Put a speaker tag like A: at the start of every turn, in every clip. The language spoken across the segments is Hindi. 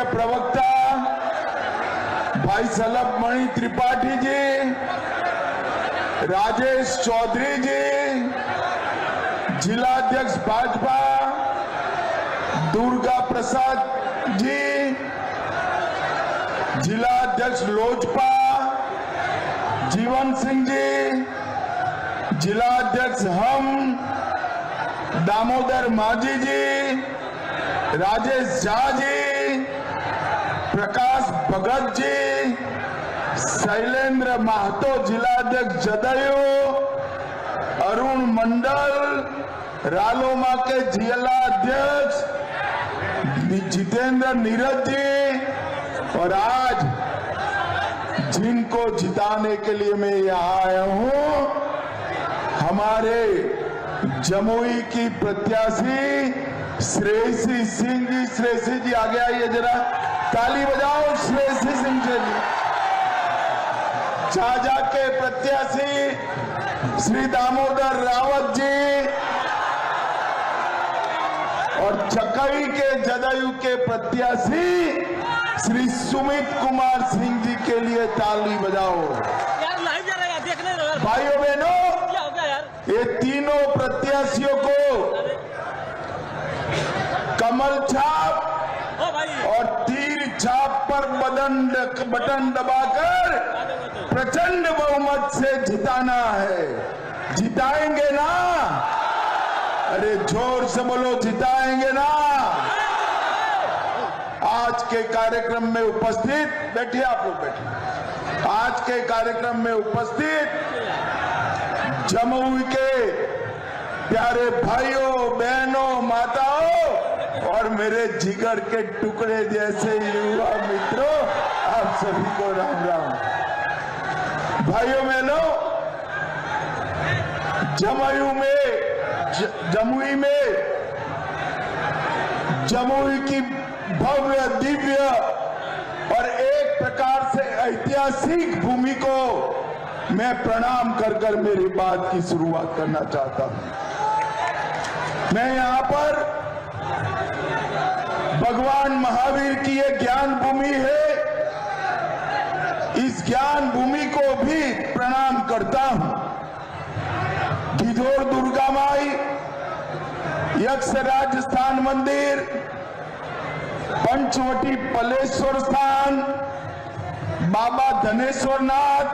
A: पूज्य प्रवक्ता भाई सलभ मणि त्रिपाठी जी, राजेश चौधरी जी, जिला अध्यक्ष भाजपा दुर्गा प्रसाद जी, जिला अध्यक्ष लोजपा जीवन सिंह जी, जिला अध्यक्ष हम दामोदर माझी जी, राजेश झा जी, प्रकाश भगत जी, शैलेंद्र महतो जिला अध्यक्ष जदयू, अरुण मंडल रालोमा के जिला अध्यक्ष, जितेंद्र नीरज जी, और आज जिनको जिताने के लिए मैं यहाँ आया हूँ, हमारे जमुई की प्रत्याशी श्रेयसी सिंह जी। श्रेयसी जी आगे आइए, जरा ताली बजाओ श्रेयसी सिंह जी। झाझा के प्रत्याशी श्री दामोदर रावत जी और चकई के जदयू के प्रत्याशी श्री सुमित कुमार सिंह जी के लिए ताली बजाओ। भाइयों बहनों, ये तीनों प्रत्याशियों को कमल छाप और तीर छाप पर बटन दबाकर प्रचंड बहुमत से जिताना है। जिताएंगे ना? अरे जोर से बोलो, जिताएंगे ना? आज के कार्यक्रम में उपस्थित, बैठिए आप लोग बैठिए। आज के कार्यक्रम में उपस्थित जमुई के प्यारे भाइयों बहनों माताओं और मेरे जिगर के टुकड़े जैसे युवा मित्रों, आप सभी को राम राम। भाइयों बहनों, जमुई की भव्य दिव्य और एक प्रकार से ऐतिहासिक भूमि को मैं प्रणाम कर मेरी बात की शुरुआत करना चाहता हूं। मैं यहाँ पर भगवान महावीर की ये ज्ञान भूमि है, इस ज्ञान भूमि को भी प्रणाम करता हूं। गिधौर दुर्गा माई, यक्ष राजस्थान मंदिर, पंचवटी पलेश्वर स्थान, बाबा धनेश्वर नाथ,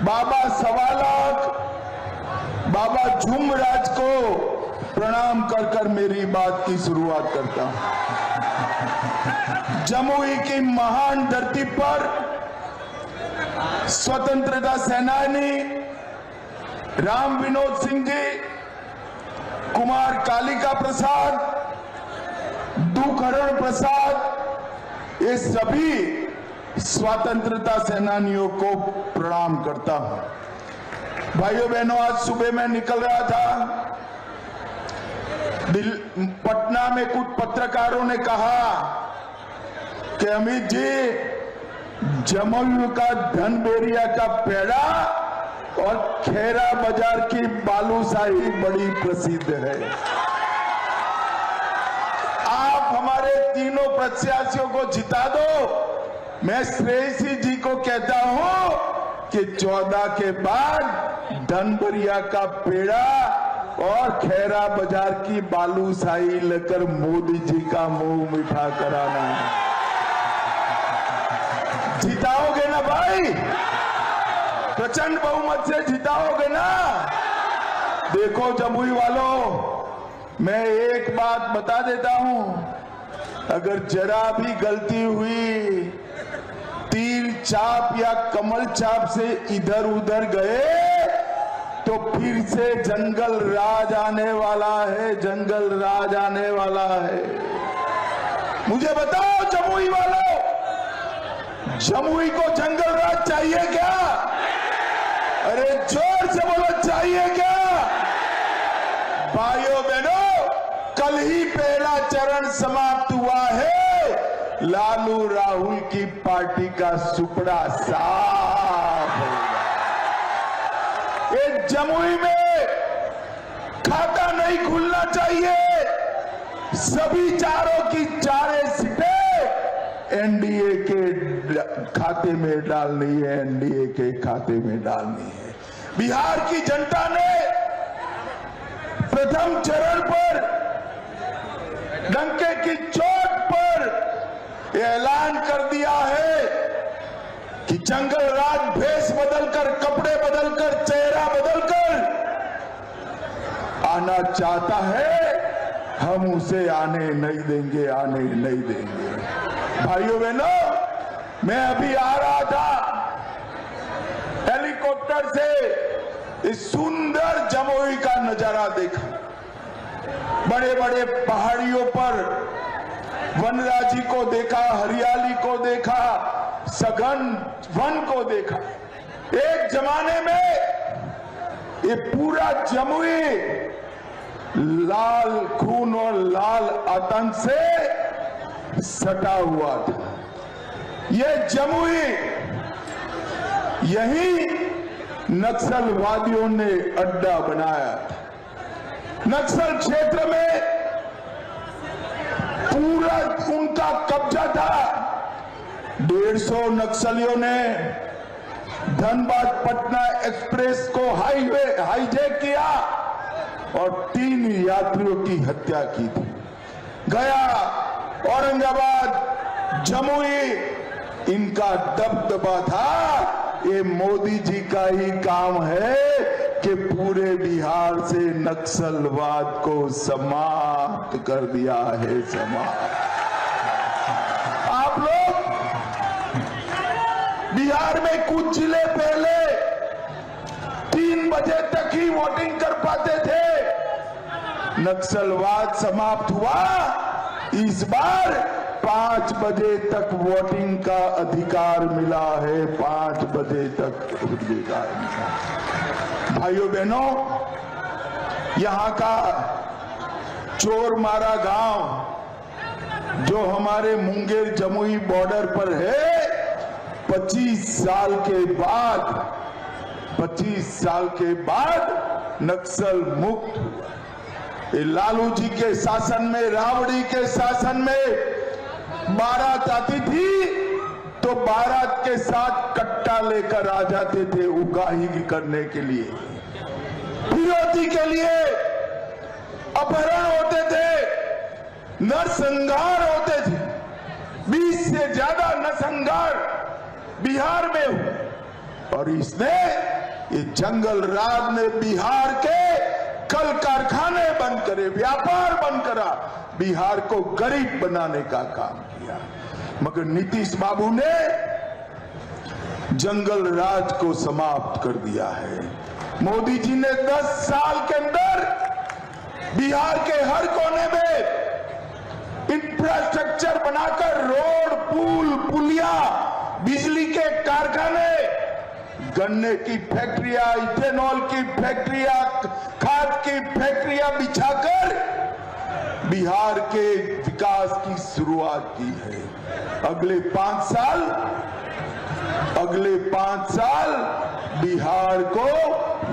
A: बाबा सवालाख, बाबा झुमराज को प्रणाम कर मेरी बात की शुरुआत करता हूं। जमुई की महान धरती पर स्वतंत्रता सेनानी राम विनोद सिंह जी, कुमार कालिका प्रसाद, दुखहरण प्रसाद, ये सभी स्वतंत्रता सेनानियों को प्रणाम करता हूं। भाइयों बहनों, आज सुबह मैं निकल रहा था, पटना में कुछ पत्रकारों ने कहा कि अमित जी, जमुई का धनबेरिया का पेड़ा और खेरा बाजार की बालूशाही बड़ी प्रसिद्ध है। आप हमारे तीनों प्रत्याशियों को जिता दो। मैं श्रेयसी जी को कहता हूं कि 14 के बाद धनबरिया का पेड़ा और खैरा बाजार की बालूशाही लेकर मोदी जी का मुंह मीठा कराना है। जिताओगे ना भाई? प्रचंड बहुमत से जिताओगे ना? देखो जमुई वालों, मैं एक बात बता देता हूं, अगर जरा भी गलती हुई, तीर छाप या कमल छाप से इधर उधर गए तो फिर से जंगल राज आने वाला है, जंगल राज आने वाला है। मुझे बताओ जमुई वालों, जमुई को जंगल राज चाहिए क्या? अरे जोर से बोलो, चाहिए क्या? भाइयों बहनों, कल ही पहला चरण समाप्त हुआ है। लालू राहुल की पार्टी का सुपड़ा साफ हो गया। ये जमुई में खाता नहीं खुलना चाहिए। सभी चारों की चारे सीटें एनडीए के खाते में डालनी है, एनडीए के खाते में डालनी है। बिहार की जनता ने प्रथम चरण पर डंके की चोट पर ऐलान कर दिया है कि जंगल राज भेष बदलकर, कपड़े बदलकर, चेहरा बदलकर आना चाहता है, हम उसे आने नहीं देंगे, आने नहीं देंगे। भाइयों बहनों, मैं अभी आ रहा था हेलीकॉप्टर से, इस सुंदर जमुई का नजारा देखा। बड़े बड़े पहाड़ियों पर वनराजी को देखा, हरियाली को देखा, सघन वन को देखा। एक जमाने में ये पूरा जमुई लाल खून और लाल आतंक से सटा हुआ था। ये जमुई, यही नक्सलवादियों ने अड्डा बनाया था। नक्सल क्षेत्र में पूरा उनका कब्जा था। 150 नक्सलियों ने धनबाद पटना एक्सप्रेस को हाईजैक किया और 3 यात्रियों की हत्या की थी। गया, औरंगाबाद, जमुई, इनका दबदबा था। ये मोदी जी का ही काम है कि पूरे बिहार से नक्सलवाद को समाप्त कर दिया है। समाप्त। आप लोग बिहार में कुछ जिले पहले 3 बजे तक ही वोटिंग कर पाते थे। नक्सलवाद समाप्त हुआ। इस बार 5 बजे तक वोटिंग का अधिकार मिला है। 5 बजे तक अधिकार मिला। भाइयों बहनों, यहां का चोरमारा गांव जो हमारे मुंगेर जमुई बॉर्डर पर है, 25 साल के बाद नक्सल मुक्त हुआ। लालू जी के शासन में, राबड़ी के शासन में बारात आती थी तो बारात के साथ कट्टा लेकर आ जाते थे उगाही करने के लिए, फिरौती के लिए। अपहरण होते थे, नरसंहार होते थे। 20 से ज्यादा नरसंहार बिहार में हुए और इसने, ये जंगल राज ने बिहार के कल कारखाने बंद करे, व्यापार बंद करा, बिहार को गरीब बनाने का काम किया। मगर नीतीश बाबू ने जंगल राज को समाप्त कर दिया है। मोदी जी ने 10 साल के अंदर बिहार के हर कोने में इंफ्रास्ट्रक्चर बनाकर रोड, पुल, पुलिया, बिजली के कारखाने, गन्ने की फैक्ट्रियां, इथेनॉल की फैक्ट्रियां, खाद की फैक्ट्रियां बिछाकर बिहार के विकास की शुरुआत की है। अगले 5 साल बिहार को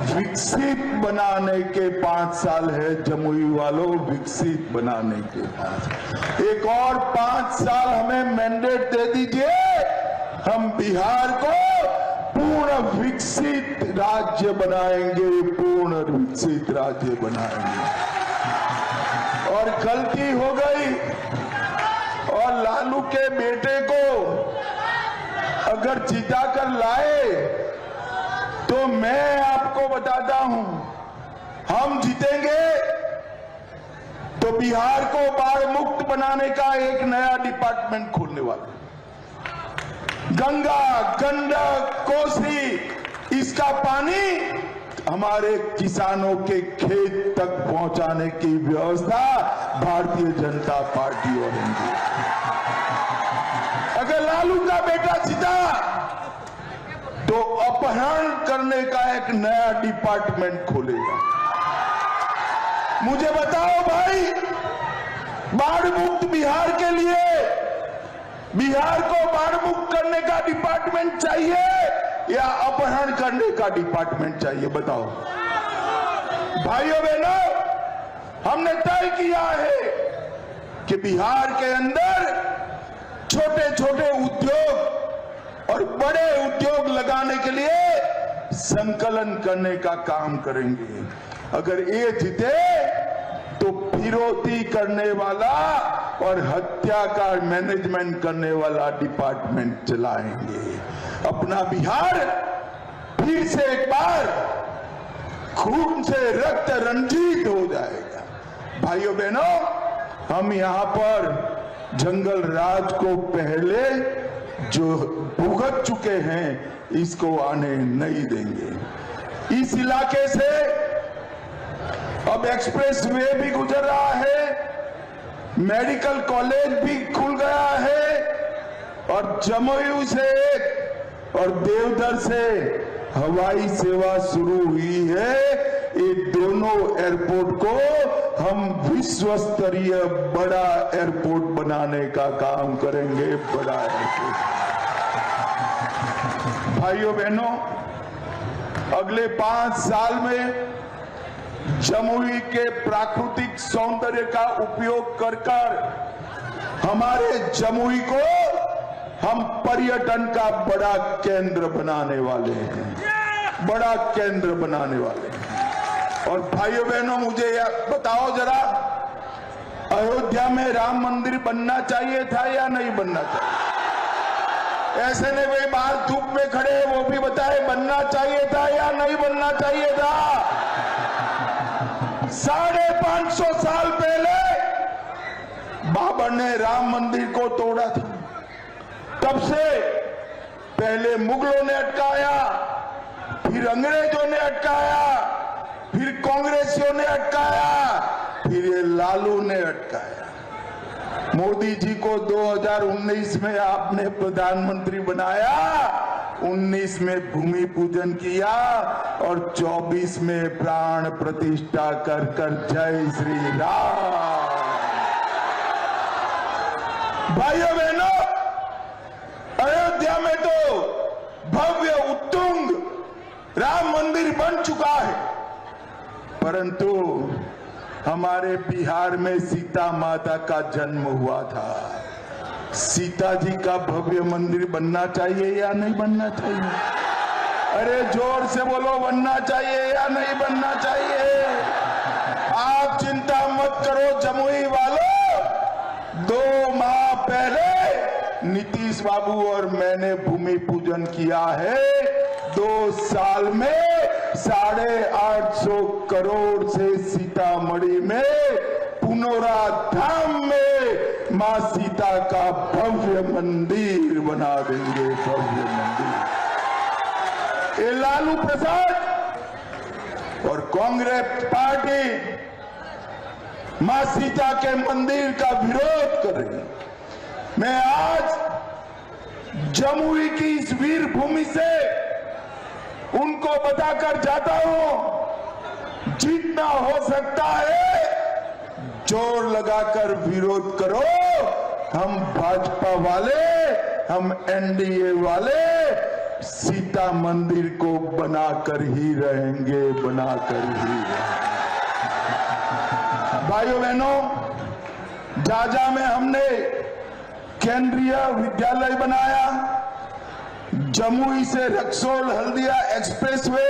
A: विकसित बनाने के 5 साल है। जमुई वालों, विकसित बनाने के 5। एक और 5 साल हमें मैंडेट दे दीजिए, हम बिहार को पूर्ण विकसित राज्य बनाएंगे, पूर्ण विकसित राज्य बनाएंगे। और गलती हो गई और लालू के बेटे को अगर जिता कर लाए तो मैं आपको बताता हूं, हम जीतेंगे तो बिहार को बाढ़ मुक्त बनाने का एक नया डिपार्टमेंट खोलने वाला। गंगा, गंडक, कोसी, इसका पानी हमारे किसानों के खेत तक पहुंचाने की व्यवस्था भारतीय जनता पार्टी करेगी। अगर लालू का बेटा जीता तो अपहरण करने का एक नया डिपार्टमेंट खोलेगा। मुझे बताओ भाई, बाढ़ मुक्त बिहार के लिए बिहार को बाढ़ मुक्त करने का डिपार्टमेंट चाहिए या अपहरण करने का डिपार्टमेंट चाहिए? बताओ भाइयों बहनों, हमने तय किया है कि बिहार के अंदर छोटे छोटे उद्योग और बड़े उद्योग लगाने के लिए संकलन करने का काम करेंगे। अगर ये जीते तो फिरौती करने वाला और हत्या का मैनेजमेंट करने वाला डिपार्टमेंट चलाएंगे। अपना बिहार फिर से एक बार खून से रक्त रंजित हो जाएगा। भाइयों बहनों, हम यहाँ पर जंगल राज को पहले जो भुगत चुके हैं, इसको आने नहीं देंगे। इस इलाके से अब एक्सप्रेस वे भी गुजर रहा है, मेडिकल कॉलेज भी खुल गया है और जमुई से और देवधर से हवाई सेवा शुरू हुई है। ये दोनों एयरपोर्ट को हम विश्व स्तरीय बड़ा एयरपोर्ट बनाने का काम करेंगे। बड़ा एयरपोर्ट। भाइयों बहनों, अगले 5 साल में जमुई के प्राकृतिक सौंदर्य का उपयोग कर हमारे जमुई को हम पर्यटन का बड़ा केंद्र बनाने वाले हैं। बड़ा केंद्र बनाने वाले हैं। और भाइयों बहनों, मुझे बताओ जरा, अयोध्या में राम मंदिर बनना चाहिए था या नहीं बनना चाहिए? ऐसे नहीं भाई बाहर धूप में खड़े, वो भी बताए बनना चाहिए था या नहीं बनना चाहिए था? 550 साल पहले बाबर ने राम मंदिर को तोड़ा था। तब से पहले मुगलों ने अटकाया, फिर अंग्रेजों ने अटकाया, फिर कांग्रेसियों ने अटकाया, फिर ये लालू ने अटकाया। मोदी जी को 2019 में आपने प्रधानमंत्री बनाया, 19 में भूमि पूजन किया और 24 में प्राण प्रतिष्ठा कर जय श्री राम। भाइयों बहनों, अयोध्या में तो भव्य उत्तुंग राम मंदिर बन चुका है, परंतु हमारे बिहार में सीता माता का जन्म हुआ था। सीता जी का भव्य मंदिर बनना चाहिए या नहीं बनना चाहिए? अरे जोर से बोलो, बनना चाहिए या नहीं बनना चाहिए? आप चिंता मत करो जमुई वालों, 2 माह पहले नीतीश बाबू और मैंने भूमि पूजन किया है। 2 साल में 850 करोड़ से सीतामढ़ी में पुनौरा धाम में मां सीता का भव्य मंदिर बना देंगे। भव्य मंदिर। ये लालू प्रसाद और कांग्रेस पार्टी मां सीता के मंदिर का विरोध कर रही है। मैं आज जमुई की इस वीर भूमि से उनको बताकर जाता हूं, जितना हो सकता है जोर लगाकर विरोध करो। हम भाजपा वाले, हम एनडीए वाले सीता मंदिर को बनाकर ही रहेंगे, बनाकर ही रहेंगे। भाइयों बहनों, जाजा में हमने केंद्रीय विद्यालय बनाया, जमुई से रक्सौल हल्दिया एक्सप्रेसवे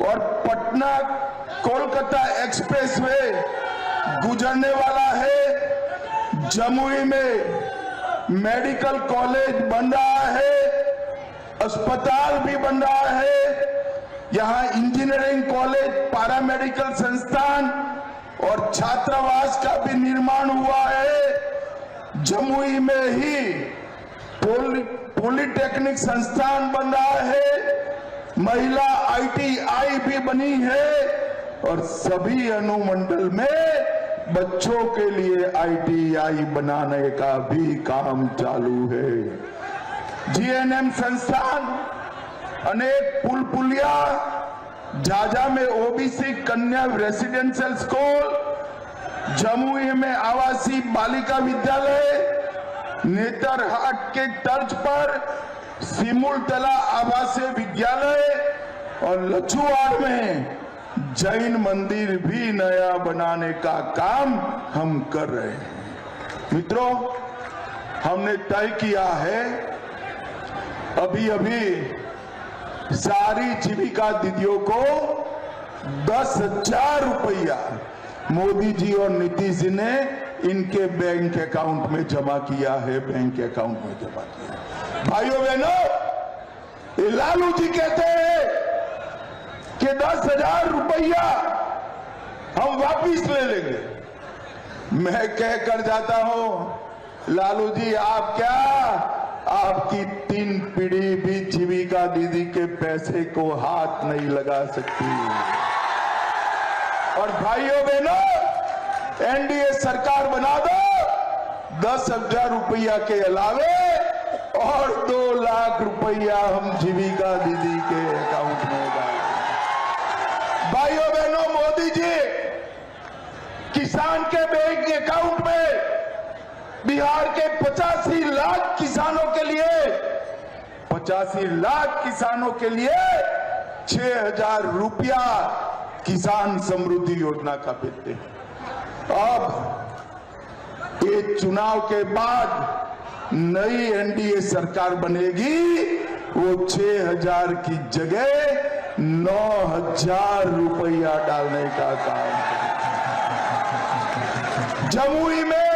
A: और पटना कोलकाता एक्सप्रेसवे गुजरने वाला है। जमुई में मेडिकल कॉलेज बन रहा है, अस्पताल भी बन रहा है, यहाँ इंजीनियरिंग कॉलेज, पैरामेडिकल संस्थान और छात्रावास का भी निर्माण हुआ है। जमुई में ही पॉलिटेक्निक संस्थान बन रहा है, महिला ITI भी बनी है और सभी अनुमंडल में बच्चों के लिए ITI बनाने का भी काम चालू है। GNM संस्थान, अनेक पुल पुलिया, झाझा में OBC कन्या रेसिडेंशियल स्कूल, जमुई में आवासीय बालिका विद्यालय, नेतरहाट के तर्ज पर सिमुलतला आवासीय विद्यालय और लछुआड़ में जैन मंदिर भी नया बनाने का काम हम कर रहे हैं। मित्रों, हमने तय किया है, अभी अभी सारी जीविका दीदियों को 10,000 रुपया मोदी जी और नीतीश जी ने इनके बैंक अकाउंट में जमा किया है, बैंक अकाउंट में जमा किया। भाइयों बहनों, ये लालू जी कहते हैं कि 10,000 रुपया हम वापिस ले लेंगे। मैं कह कर जाता हूं, लालू जी आप क्या, आपकी 3 पीढ़ी भी जीविका दीदी के पैसे को हाथ नहीं लगा सकती। और भाइयों बहनों, एनडीए सरकार बना दो, 10,000 रुपया के अलावे और 2 लाख रुपया हम जीविका दीदी के अकाउंट में डालें। भाइयों बहनों, मोदी जी किसान के बैंक अकाउंट में बिहार के 85 लाख किसानों के लिए 6,000 रुपया किसान समृद्धि योजना का देते हैं। अब ये चुनाव के बाद नई एनडीए सरकार बनेगी, वो 6,000 की जगह 9,000 रुपया डालने का काम करेगी। जमुई में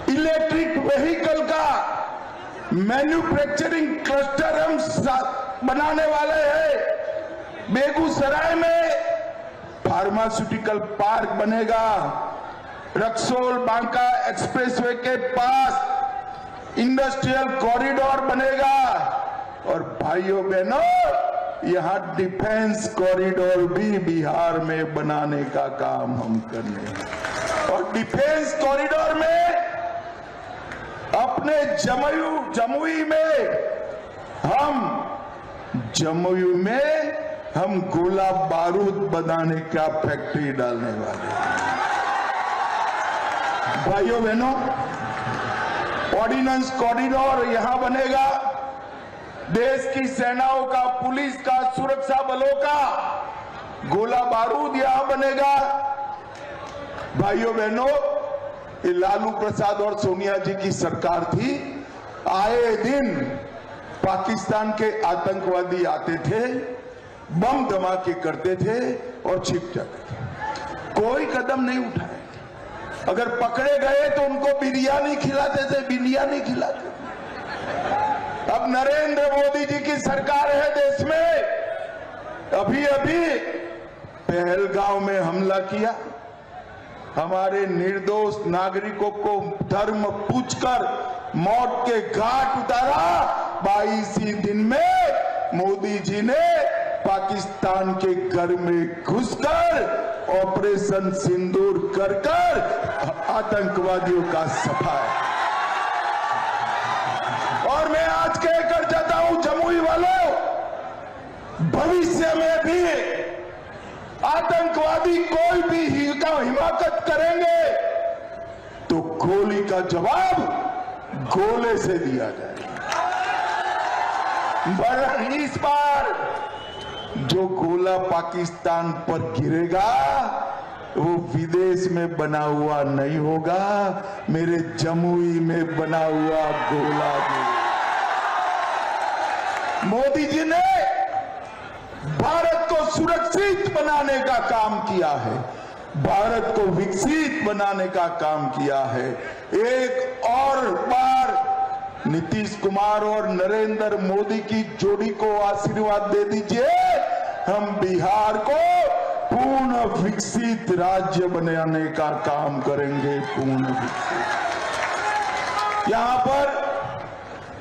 A: इलेक्ट्रिक व्हीकल का मैन्युफैक्चरिंग क्लस्टर हम बनाने वाले हैं। बेगूसराय में फार्मास्यूटिकल पार्क बनेगा। रक्सौल बांका एक्सप्रेसवे के पास इंडस्ट्रियल कॉरिडोर बनेगा। और भाइयों बहनों, यहां डिफेंस कॉरिडोर भी बिहार में बनाने का काम हम करने हैं। और डिफेंस कॉरिडोर में अपने जमुई में हम गोला बारूद बनाने का फैक्ट्री डालने वाले हैं। भाइयों बहनों, ऑर्डिनेंस कॉरिडोर यहां बनेगा। देश की सेनाओं का, पुलिस का, सुरक्षा बलों का गोला बारूद यहां बनेगा। भाइयों बहनों, ये लालू प्रसाद और सोनिया जी की सरकार थी। आए दिन पाकिस्तान के आतंकवादी आते थे, बम धमाके करते थे और छिप जाते थे। कोई कदम नहीं उठाए। अगर पकड़े गए तो उनको बिरयानी खिलाते थे, बिरयानी खिलाते थे। अब नरेंद्र मोदी जी की सरकार है देश में। अभी अभी पहलगांव में हमला किया, हमारे निर्दोष नागरिकों को धर्म पूछकर मौत के घाट उतारा। 22 ही दिन में मोदी जी ने पाकिस्तान के घर में घुसकर ऑपरेशन सिंदूर कर आतंकवादियों का सफाया। और मैं आज कहकर जाता हूं, जमुई वालों, भविष्य में भी आतंकवादी कोई भी हिमाकत करेंगे तो गोली का जवाब गोले से दिया जाएगा। वरन इस बार जो गोला पाकिस्तान पर गिरेगा वो विदेश में बना हुआ नहीं होगा, मेरे जमुई में बना हुआ गोला गिरेगा। मोदी जी ने भारत को सुरक्षित बनाने का काम किया है, भारत को विकसित बनाने का काम किया है। एक और बार नीतीश कुमार और नरेंद्र मोदी की जोड़ी को आशीर्वाद दे दीजिए। हम बिहार को पूर्ण विकसित राज्य बनाने का काम करेंगे, पूर्ण विकसित। यहां पर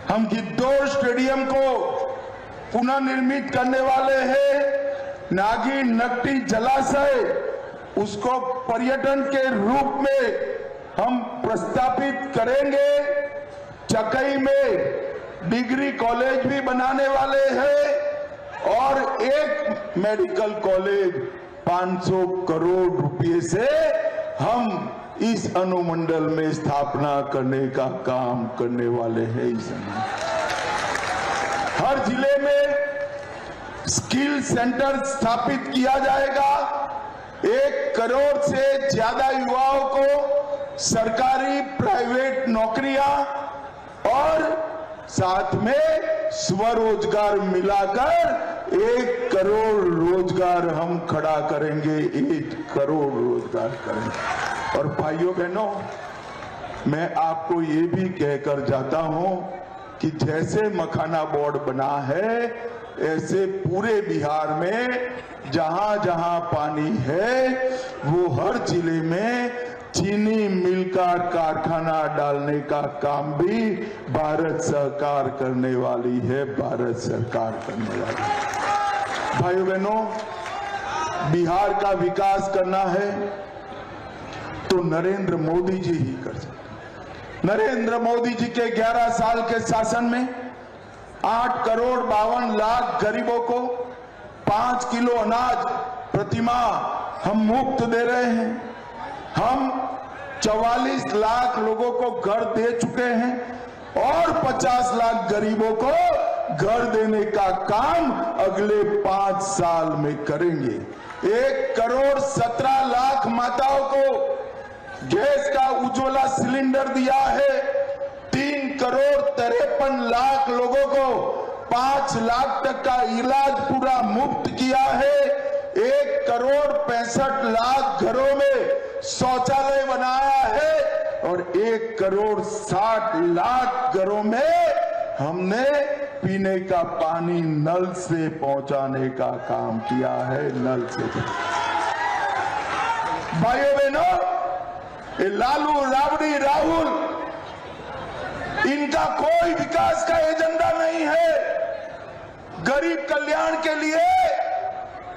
A: हम गिद्धौर स्टेडियम को पुनर्निर्मित करने वाले हैं। नागी नकटी जलाशय, उसको पर्यटन के रूप में हम प्रस्तावित करेंगे। चकई में डिग्री कॉलेज भी बनाने वाले हैं और एक मेडिकल कॉलेज 500 करोड़ रुपए से हम इस अनुमंडल में स्थापना करने का काम करने वाले हैं। इस हर जिले में स्किल सेंटर स्थापित किया जाएगा। 1 करोड़ से ज्यादा युवाओं को सरकारी प्राइवेट नौकरियां और साथ में स्वरोजगार मिलाकर 1 करोड़ रोजगार हम खड़ा करेंगे, 1 करोड़ रोजगार करेंगे। और भाइयों बहनों, मैं आपको ये भी कहकर जाता हूं कि जैसे मखाना बोर्ड बना है, ऐसे पूरे बिहार में जहां जहां पानी है वो हर जिले में चीनी मिल का कारखाना डालने का काम भी भारत सरकार करने वाली है, भारत सरकार करने वाली है। भाइयों बहनों, बिहार का विकास करना है तो नरेंद्र मोदी जी ही कर सकते। नरेंद्र मोदी जी के 11 साल के शासन में 8 करोड़ 52 लाख गरीबों को 5 किलो अनाज प्रतिमाह हम मुफ्त दे रहे हैं। हम 44 लाख लोगों को घर दे चुके हैं और 50 लाख गरीबों को घर देने का काम अगले 5 साल में करेंगे। 1 करोड़ 17 लाख माताओं को गैस का उज्ज्वला सिलेंडर दिया है। 3 करोड़ 53 लाख लोगों को 5 लाख तक का इलाज पूरा मुफ्त किया है। 1 करोड़ 65 लाख घरों में शौचालय बनाया है और 1 करोड़ 60 लाख घरों में हमने पीने का पानी नल से पहुंचाने का काम किया है, नल से। भाइयों बहनों, ये लालू राबड़ी राहुल, इनका कोई विकास का एजेंडा नहीं है। गरीब कल्याण के लिए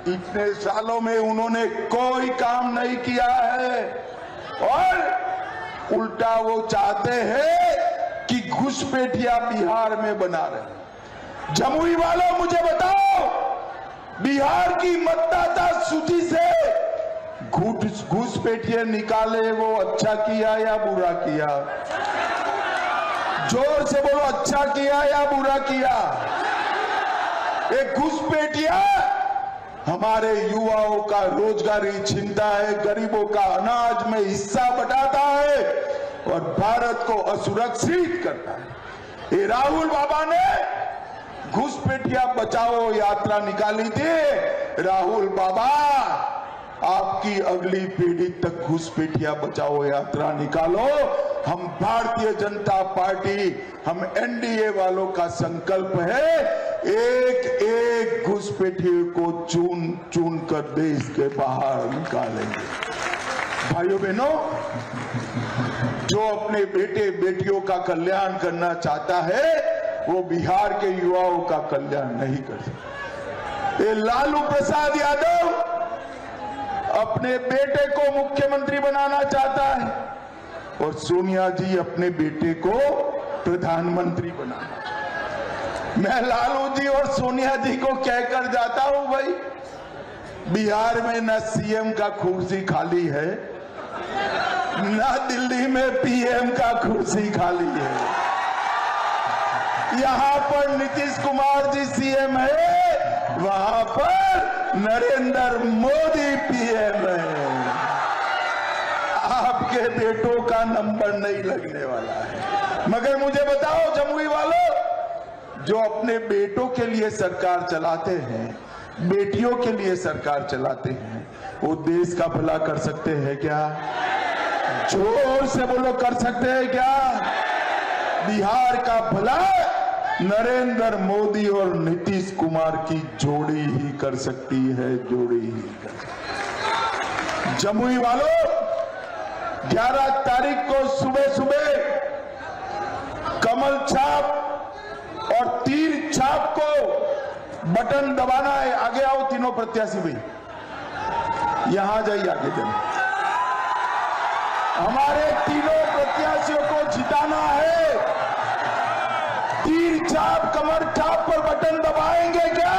A: इतने सालों में उन्होंने कोई काम नहीं किया है और उल्टा वो चाहते हैं कि घुसपैठिया बिहार में बना रहे। जमुई वालों, मुझे बताओ, बिहार की मतदाता सूची से घुसपैठिए निकाले, वो अच्छा किया या बुरा किया? जोर से बोलो, अच्छा किया या बुरा किया? एक घुसपैठिया हमारे युवाओं का रोजगारी छीनता है, गरीबों का अनाज में हिस्सा बटाता है और भारत को असुरक्षित करता है। ये राहुल बाबा ने घुसपैठिया बचाओ यात्रा निकाली थी। राहुल बाबा, आपकी अगली पीढ़ी तक घुसपैठिया बचाओ यात्रा निकालो। हम भारतीय जनता पार्टी, हम एनडीए वालों का संकल्प है, एक एक घुसपैठिए को चुन चुन कर देश के बाहर निकालेंगे। भाइयों बहनों, जो अपने बेटे बेटियों का कल्याण करना चाहता है वो बिहार के युवाओं का कल्याण नहीं कर सकता। ये लालू प्रसाद यादव अपने बेटे को मुख्यमंत्री बनाना चाहता है और सोनिया जी अपने बेटे को प्रधानमंत्री बनाना चाहती। मैं लालू जी और सोनिया जी को कहकर जाता हूं, भाई बिहार में न सीएम का कुर्सी खाली है, न दिल्ली में पीएम का कुर्सी खाली है। यहां पर नीतीश कुमार जी सीएम है, वहां पर नरेंद्र मोदी पीएम है। आपके बेटों का नंबर नहीं लगने वाला है। मगर मुझे बताओ जमुई वालों, जो अपने बेटों के लिए सरकार चलाते हैं, बेटियों के लिए सरकार चलाते हैं, वो देश का भला कर सकते हैं क्या? जोर से बोलो, कर सकते हैं क्या? बिहार का भला नरेंद्र मोदी और नीतीश कुमार की जोड़ी ही कर सकती है, जोड़ी ही कर सकती है। जमुई वालों, 11 तारीख को सुबह सुबह कमल छाप और तीर छाप को बटन दबाना है। आगे आओ तीनों प्रत्याशी भाई, यहां जाइए, आगे जाइए। हमारे तीनों प्रत्याशियों को जिताना है। तीर छाप, कमर छाप पर बटन दबाएंगे क्या?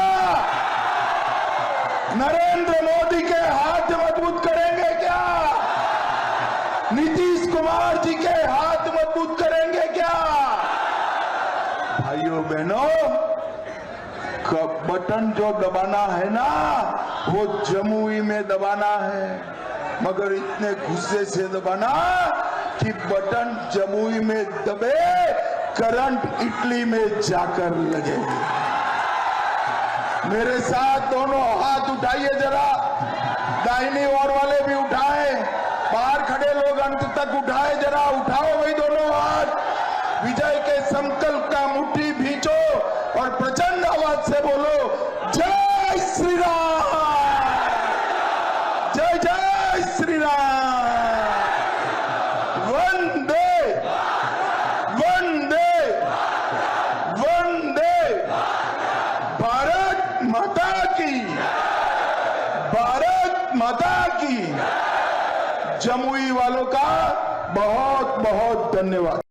A: नरेंद्र मोदी के हाथ मजबूत करेंगे क्या? नीतीश कुमार जी के हाथ मजबूत करेंगे क्या? भाइयों बहनों, बटन जो दबाना है ना, वो जमुई में दबाना है, मगर इतने गुस्से से दबाना कि बटन जमुई में दबे, करंट इटली में जाकर लगे। मेरे साथ दोनों हाथ उठाइए जरा, दाहिनी ओर वाले भी उठाए, बाहर खड़े लोग अंत तक उठाए, जरा उठाओ भाई दोनों हाथ। विजय के संकल्प का मुट्ठी भींचो और प्रचंड आवाज से बोलो, जय श्री राम, जय जय श्री राम, वंदे वंदे वंदे, भारत माता की, भारत माता की। जमुई वालों का बहुत बहुत धन्यवाद।